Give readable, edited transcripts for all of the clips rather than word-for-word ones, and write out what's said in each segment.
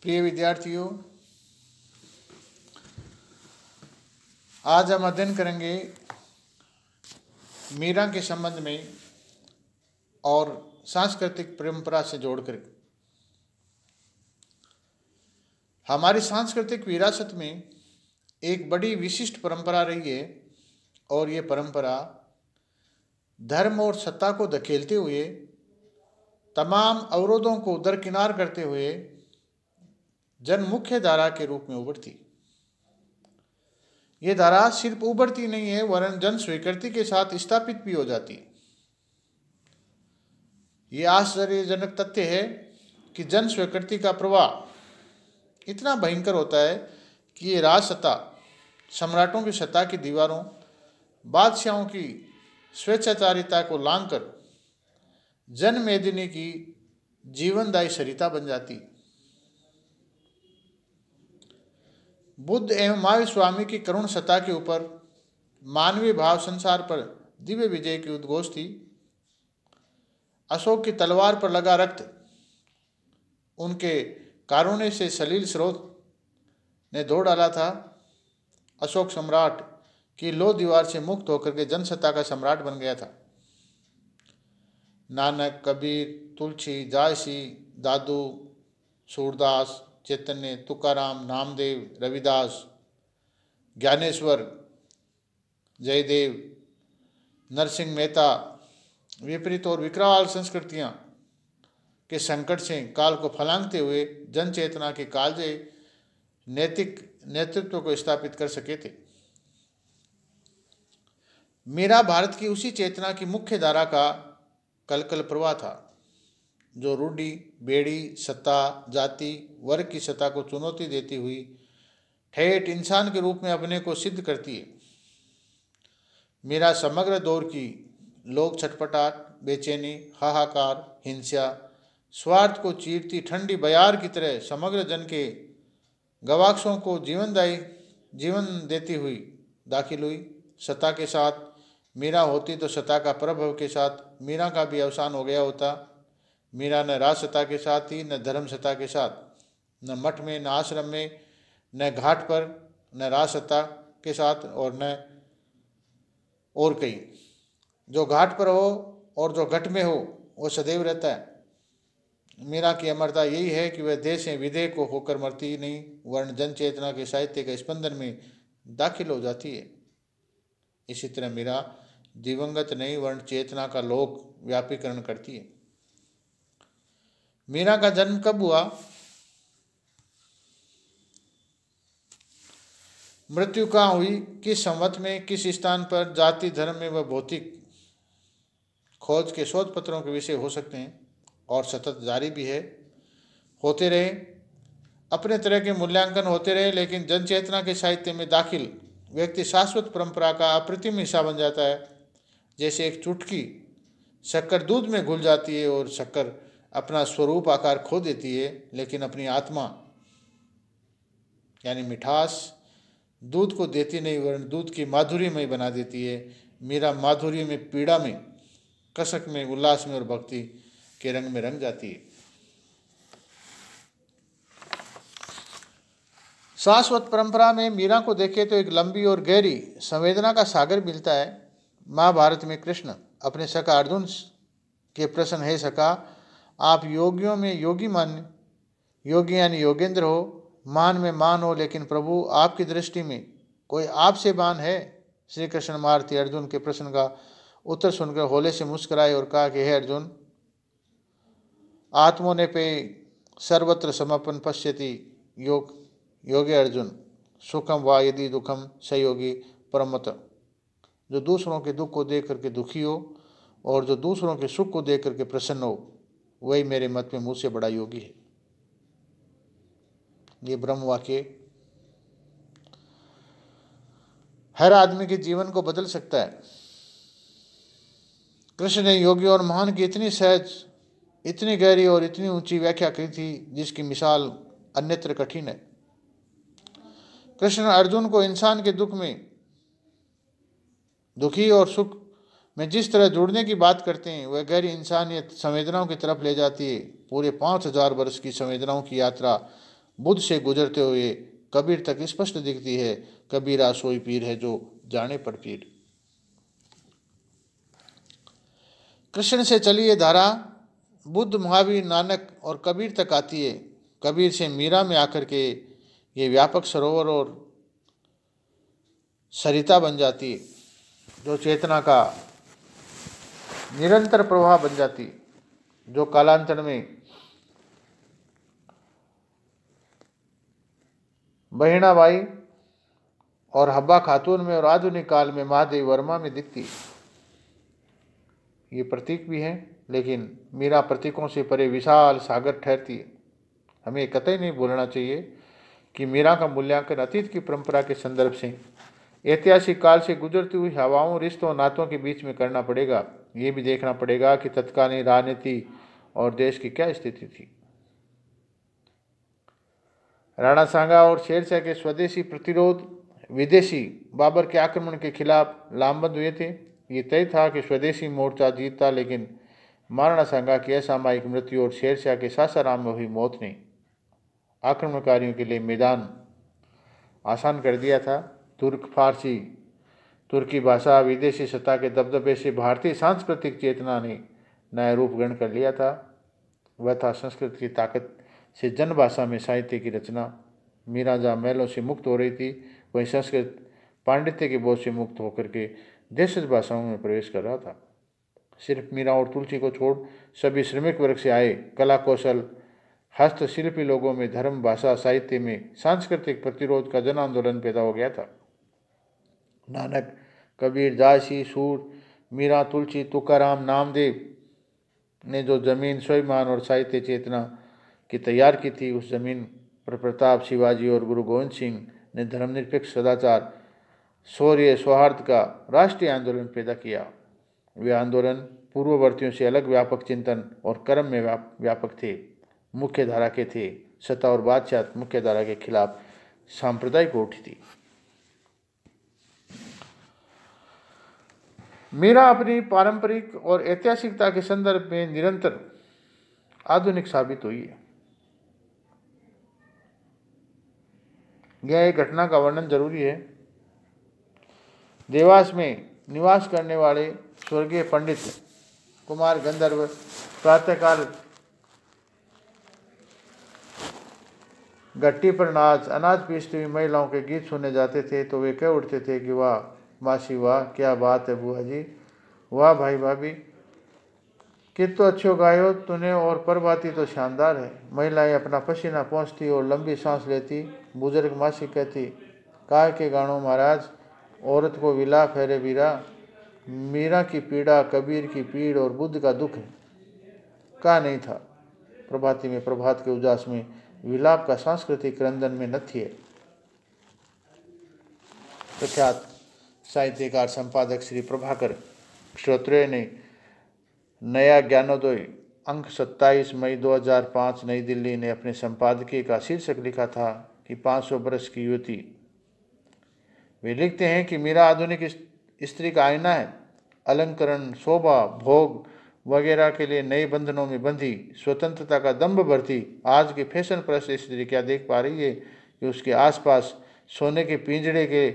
प्रिय विद्यार्थियों, आज हम अध्ययन करेंगे मीरा के संबंध में और सांस्कृतिक परंपरा से जोड़कर। हमारी सांस्कृतिक विरासत में एक बड़ी विशिष्ट परंपरा रही है और ये परंपरा धर्म और सत्ता को धकेलते हुए, तमाम अवरोधों को दरकिनार करते हुए जन मुख्य धारा के रूप में उभरती। ये धारा सिर्फ उभरती नहीं है वरन जन स्वीकृति के साथ स्थापित भी हो जाती। ये आश्चर्यजनक तथ्य है कि जन स्वीकृति का प्रवाह इतना भयंकर होता है कि ये राज सत्ता, सम्राटों की सत्ता की दीवारों, बादशाहों की स्वेच्छाचारिता को लांघकर जन मेदिनी की जीवनदायी सरिता बन जाती। बुद्ध एवं महावीर स्वामी की करुण सत्ता के ऊपर मानवीय भाव संसार पर दिव्य विजय की उद्घोष थी। अशोक की तलवार पर लगा रक्त उनके कारुण्य से सलील स्रोत ने धो डाला था। अशोक सम्राट की लो दीवार से मुक्त होकर के जनसत्ता का सम्राट बन गया था। नानक, कबीर, तुलसी, जायसी, दादू, सूरदास, चैतन्य, तुकाराम, नामदेव, रविदास, ज्ञानेश्वर, जयदेव, नरसिंह मेहता विपरीत और विकराल संस्कृतियां के संकट से काल को फलांगते हुए जन चेतना के कालजयी नैतिक नेतृत्व को स्थापित कर सके थे। मीरा भारत की उसी चेतना की मुख्य धारा का कलकल प्रवाह था जो रूढ़ी, बेड़ी, सत्ता, जाति, वर्ग की सत्ता को चुनौती देती हुई ठेठ इंसान के रूप में अपने को सिद्ध करती है। मीरा समग्र दौर की लोक छटपटाहट, बेचैनी, हाहाकार, हिंसा, स्वार्थ को चीरती ठंडी बयार की तरह समग्र जन के गवाक्षों को जीवन देती हुई दाखिल हुई। सत्ता के साथ मीरा होती तो सत्ता का प्रभाव के साथ मीरा का भी अवसान हो गया होता। मीरा न राजसत्ता के साथ थी, न धर्म सत्ता के साथ, न मठ में, न आश्रम में, न घाट पर, न राजसत्ता के साथ और न और कहीं। जो घाट पर हो और जो घट में हो वो सदैव रहता है। मीरा की अमरता यही है कि वह देश से विदेह को होकर मरती नहीं वर्ण जन चेतना के साहित्य के स्पंदन में दाखिल हो जाती है। इसी तरह मीरा दिवंगत नहीं वर्ण चेतना का लोक व्यापीकरण करती है। मीरा का जन्म कब हुआ, मृत्यु कहाँ हुई, किस संवत में, किस स्थान पर, जाति, धर्म में व भौतिक खोज के शोध पत्रों के विषय हो सकते हैं और सतत जारी भी है, होते रहे। अपने तरह के मूल्यांकन होते रहे, लेकिन जन चेतना के साहित्य में दाखिल व्यक्ति शाश्वत परंपरा का अप्रतिम हिस्सा बन जाता है। जैसे एक चुटकी शक्कर दूध में घुल जाती है और शक्कर अपना स्वरूप आकार खो देती है, लेकिन अपनी आत्मा यानी मिठास दूध को देती नहीं वरन दूध की माधुर्य में बना देती है। मीरा माधुर्य में, पीड़ा में, कसक में, उल्लास में और भक्ति के रंग में रंग जाती है। शाश्वत परंपरा में मीरा को देखें तो एक लंबी और गहरी संवेदना का सागर मिलता है। महाभारत में कृष्ण अपने सखा अर्जुन के प्रश्न, हे सखा, आप योगियों में योगी मान्य, योगी यानी योगेंद्र हो, मान में मान हो, लेकिन प्रभु आपकी दृष्टि में कोई आपसे मान है? श्री कृष्ण महारथी अर्जुन के प्रश्न का उत्तर सुनकर होले से मुस्कुराए और कहा कि हे अर्जुन, आत्मोने पे सर्वत्र समर्पण पश्यति योगे अर्जुन, सुखम वा यदि दुखम सयोगी परमत। जो दूसरों के दुख को देख करके दुखी हो और जो दूसरों के सुख को देख करके प्रसन्न हो, वही मेरे मत में मुझसे बड़ा योगी है। ये ब्रह्म वाक्य हर आदमी के जीवन को बदल सकता है। कृष्ण ने योगी और महान की इतनी सहज, इतनी गहरी और इतनी ऊंची व्याख्या की थी जिसकी मिसाल अन्यत्र कठिन है। कृष्ण अर्जुन को इंसान के दुख में, दुखी और सुख में जिस तरह जुड़ने की बात करते हैं वह गहरी इंसानियत संवेदनाओं की तरफ ले जाती है। पूरे 5000 वर्ष की संवेदनाओं की यात्रा बुद्ध से गुजरते हुए कबीर तक स्पष्ट दिखती है। कबीरा सोई पीर है जो जाने पर पीर। कृष्ण से चली ये धारा बुद्ध, महावीर, नानक और कबीर तक आती है। कबीर से मीरा में आकर के ये व्यापक सरोवर और सरिता बन जाती है, जो चेतना का निरंतर प्रवाह बन जाती है, जो कालांतर में बहिणाबाई और हब्बा खातून में और आधुनिक काल में महादेव वर्मा में दिखती है। ये प्रतीक भी हैं, लेकिन मीरा प्रतीकों से परे विशाल सागर ठहरती है। हमें कतई नहीं भूलना चाहिए कि मीरा का मूल्यांकन अतीत की परंपरा के संदर्भ से ऐतिहासिक काल से गुजरती हुई हवाओं, रिश्तों, नातों के बीच में करना पड़ेगा। ये भी देखना पड़ेगा कि तत्कालीन राजनीति और देश की क्या स्थिति थी। राणा सांगा और शेरशाह के स्वदेशी प्रतिरोध विदेशी बाबर के आक्रमण के खिलाफ लामबंद हुए थे। ये तय था कि स्वदेशी मोर्चा जीतता, लेकिन महाराणा सांगा की असामयिक मृत्यु और शेरशाह के सासाराम में हुई मौत ने आक्रमणकारियों के लिए मैदान आसान कर दिया था। तुर्क, फारसी, तुर्की भाषा, विदेशी सत्ता के दबदबे से भारतीय सांस्कृतिक चेतना ने नया रूप ग्रहण कर लिया था। वह था संस्कृत की ताकत से जनभाषा में साहित्य की रचना। मीरा जहाँ महलों से मुक्त हो रही थी, वहीं संस्कृत पांडित्य के बोझ से मुक्त होकर के देशज भाषाओं में प्रवेश कर रहा था। सिर्फ मीरा और तुलसी को छोड़ सभी श्रमिक वर्ग से आए कला कौशल हस्तशिल्पी लोगों में धर्म, भाषा, साहित्य में सांस्कृतिक प्रतिरोध का जन आंदोलन पैदा हो गया था। नानक, कबीर, दासी, सूर, मीरा, तुलसी, तुकाराम, नामदेव ने जो जमीन स्वाभिमान और साहित्य चेतना की तैयार की थी, उस जमीन पर प्रताप, शिवाजी और गुरु गोविंद सिंह ने धर्मनिरपेक्ष, सदाचार, शौर्य, सौहार्द का राष्ट्रीय आंदोलन पैदा किया। वे आंदोलन पूर्ववर्तियों से अलग व्यापक चिंतन और कर्म में व्यापक थे, मुख्य धारा के थे। सत्ता और बादशाह मुख्य धारा के खिलाफ सांप्रदायिक उठी थी। मीरा अपनी पारंपरिक और ऐतिहासिकता के संदर्भ में निरंतर आधुनिक साबित हुई है। यह एक घटना का वर्णन जरूरी है। देवास में निवास करने वाले स्वर्गीय पंडित कुमार गंधर्व प्रातःकाल गट्टी पर अनाज पीसती हुई महिलाओं के गीत सुनने जाते थे तो वे कह उठते थे कि वाह मासी वाह, क्या बात है बुआ जी, वाह भाई भाभी, कितो अच्छो गायो तूने, और प्रभाती तो शानदार है। महिलाएं अपना पसीना पहुँचती और लंबी सांस लेती। बुजुर्ग मासी कहती, काय के गाणो महाराज, औरत को विलाप है रे वीरा, मीरा की पीड़ा कबीर की पीड़ और बुद्ध का दुख है। का नहीं था। प्रभाती में प्रभात के उजास में विलाप का सांस्कृतिक क्रंदन में नथी है। प्रख्यात साहित्यकार संपादक श्री प्रभाकर श्रोत्रिय ने नया ज्ञानोदय अंक 27 मई 2005 नई दिल्ली ने अपने संपादकीय का शीर्षक लिखा था कि 500 बरस की युवती। वे लिखते हैं कि मीरा आधुनिक स्त्री का आईना है। अलंकरण, शोभा, भोग वगैरह के लिए नए बंधनों में बंधी, स्वतंत्रता का दंभ भरती आज की फैशन परस्त स्त्री क्या देख पा रही है कि उसके आसपास सोने के पिंजड़े के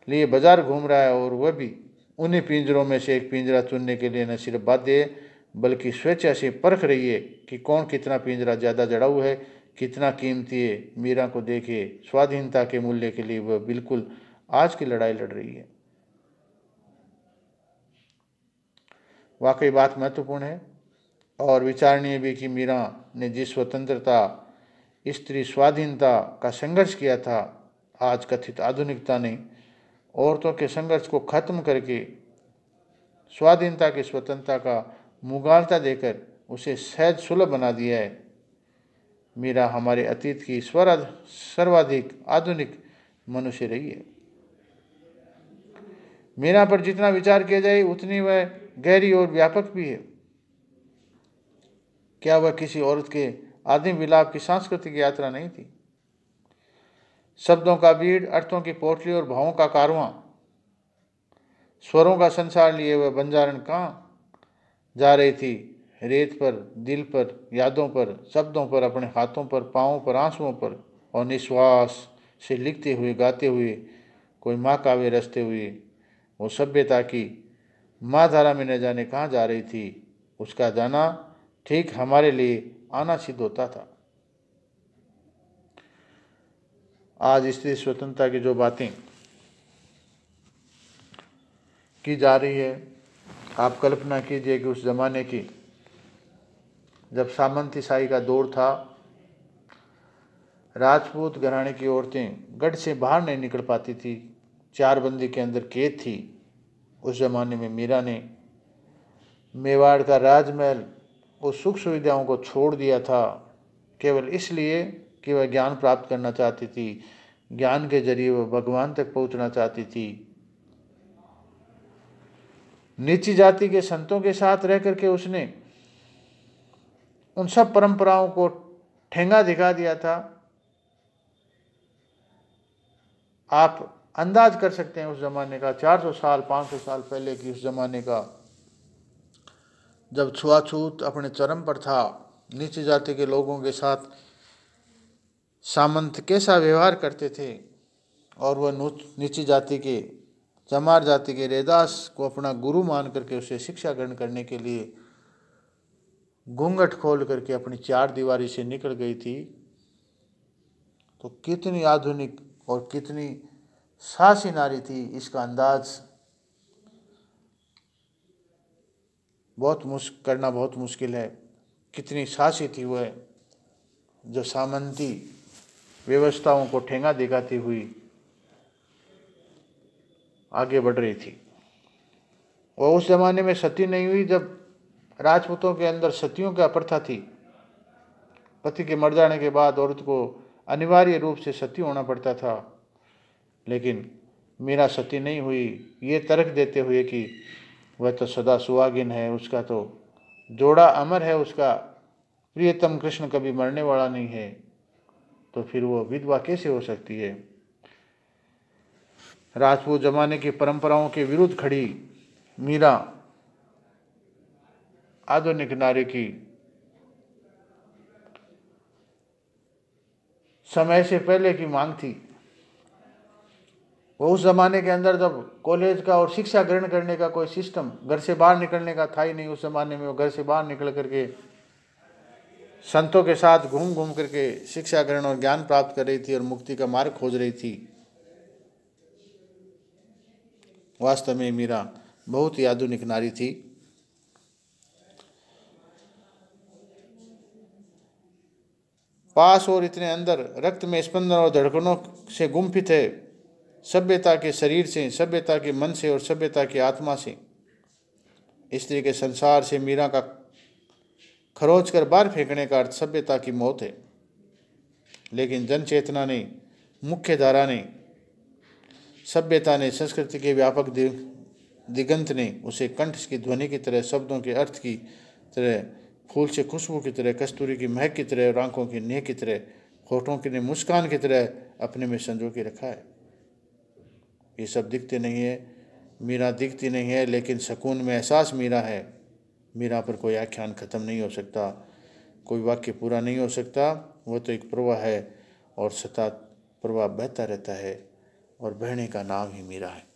लिए बाजार घूम रहा है, और वह भी उन्हीं पिंजरों में से एक पिंजरा चुनने के लिए न सिर्फ बाध्य है बल्कि स्वेच्छा से परख रही है कि कौन कितना पिंजरा ज़्यादा जड़ाऊ है, कितना कीमती है। मीरा को देखे, स्वाधीनता के मूल्य के लिए वह बिल्कुल आज की लड़ाई लड़ रही है। वाकई बात महत्वपूर्ण है और विचारणीय भी कि मीरा ने जिस स्वतंत्रता, स्त्री स्वाधीनता का संघर्ष किया था, आज कथित आधुनिकता ने औरतों के संघर्ष को खत्म करके स्वाधीनता की स्वतंत्रता का मुगालता देकर उसे सहज सुलभ बना दिया है। मीरा हमारे अतीत की सर्वाधिक आधुनिक मनुष्य रही है। मीरा पर जितना विचार किया जाए उतनी वह गहरी और व्यापक भी है। क्या वह किसी औरत के आदिम विलाप की सांस्कृतिक यात्रा नहीं थी? शब्दों का भीड़, अर्थों की पोटली और भावों का कारवां, स्वरों का संसार लिए वह बंजारण कहाँ जा रही थी? रेत पर, दिल पर, यादों पर, शब्दों पर, अपने हाथों पर, पाँवों पर, आंसुओं पर, और निश्वास से लिखते हुए गाते हुए कोई महाकाव्य रचते हुए वो सभ्यता की महाधारा में न जाने कहाँ जा रही थी। उसका जाना ठीक हमारे लिए आना सिद्ध होता था। आज स्त्री स्वतंत्रता की जो बातें की जा रही है, आप कल्पना कीजिए कि उस ज़माने की जब सामंतीशाही का दौर था, राजपूत घराने की औरतें गढ़ से बाहर नहीं निकल पाती थी, चार बंदी के अंदर कैद थी। उस ज़माने में मीरा ने मेवाड़ का राजमहल उस सुख सुविधाओं को छोड़ दिया था, केवल इसलिए कि वह ज्ञान प्राप्त करना चाहती थी। ज्ञान के जरिए वह भगवान तक पहुंचना चाहती थी। नीची जाति के संतों के साथ रह करके उसने उन सब परंपराओं को ठेंगा दिखा दिया था। आप अंदाज कर सकते हैं उस ज़माने का, 400 साल 500 साल पहले की उस ज़माने का, जब छुआछूत अपने चरम पर था। नीची जाति के लोगों के साथ सामंत कैसा व्यवहार करते थे, और वह नीची जाति के चमार जाति के रैदास को अपना गुरु मान करके उसे शिक्षा ग्रहण करने के लिए घूंघट खोल करके अपनी चार दीवारी से निकल गई थी। तो कितनी आधुनिक और कितनी साहसी नारी थी, इसका अंदाज करना बहुत मुश्किल है। कितनी साहसी थी वह, जो सामंती व्यवस्थाओं को ठेंगा दिखाती हुई आगे बढ़ रही थी। और उस जमाने में सती नहीं हुई जब राजपूतों के अंदर सतियों की प्रथा थी। पति के मर जाने के बाद औरत को अनिवार्य रूप से सती होना पड़ता था, लेकिन मीरा सती नहीं हुई, ये तर्क देते हुए कि वह तो सदा सुहागिन है, उसका तो जोड़ा अमर है, उसका प्रियतम कृष्ण कभी मरने वाला नहीं है, तो फिर वो विधवा कैसे हो सकती है। राजपूत जमाने की परंपराओं के विरुद्ध खड़ी मीरा आधुनिक नारी की समय से पहले की मांग थी। वो उस जमाने के अंदर जब कॉलेज का और शिक्षा ग्रहण करने का कोई सिस्टम, घर से बाहर निकलने का था ही नहीं। उस जमाने में वो घर से बाहर निकल करके संतों के साथ घूम घूम करके शिक्षा ग्रहण और ज्ञान प्राप्त कर रही थी और मुक्ति का मार्ग खोज रही थी। वास्तव में मीरा बहुत ही आधुनिक नारी थी। पास और इतने अंदर रक्त में स्पंदन और धड़कनों से गुम्फित है, सभ्यता के शरीर से, सभ्यता के मन से और सभ्यता की आत्मा से। स्त्री के संसार से मीरा का खरोच कर बाहर फेंकने का अर्थ सभ्यता की मौत है। लेकिन जन चेतना ने, मुख्य धारा ने, सभ्यता ने, संस्कृति के व्यापक दिगंत ने उसे कंठ की ध्वनि की तरह, शब्दों के अर्थ की तरह, फूल से खुशबू की तरह, कस्तूरी की महक की तरह और आंखों की नेह की तरह, होठों की मुस्कान की तरह अपने में संजो के रखा है। ये सब दिखते नहीं है, मीरा दिखती नहीं है, लेकिन सुकून में एहसास मीरा है। मीरा पर कोई आख्यान खत्म नहीं हो सकता, कोई वाक्य पूरा नहीं हो सकता। वो तो एक प्रवाह है और सतत प्रवाह बहता रहता है, और बहने का नाम ही मीरा है।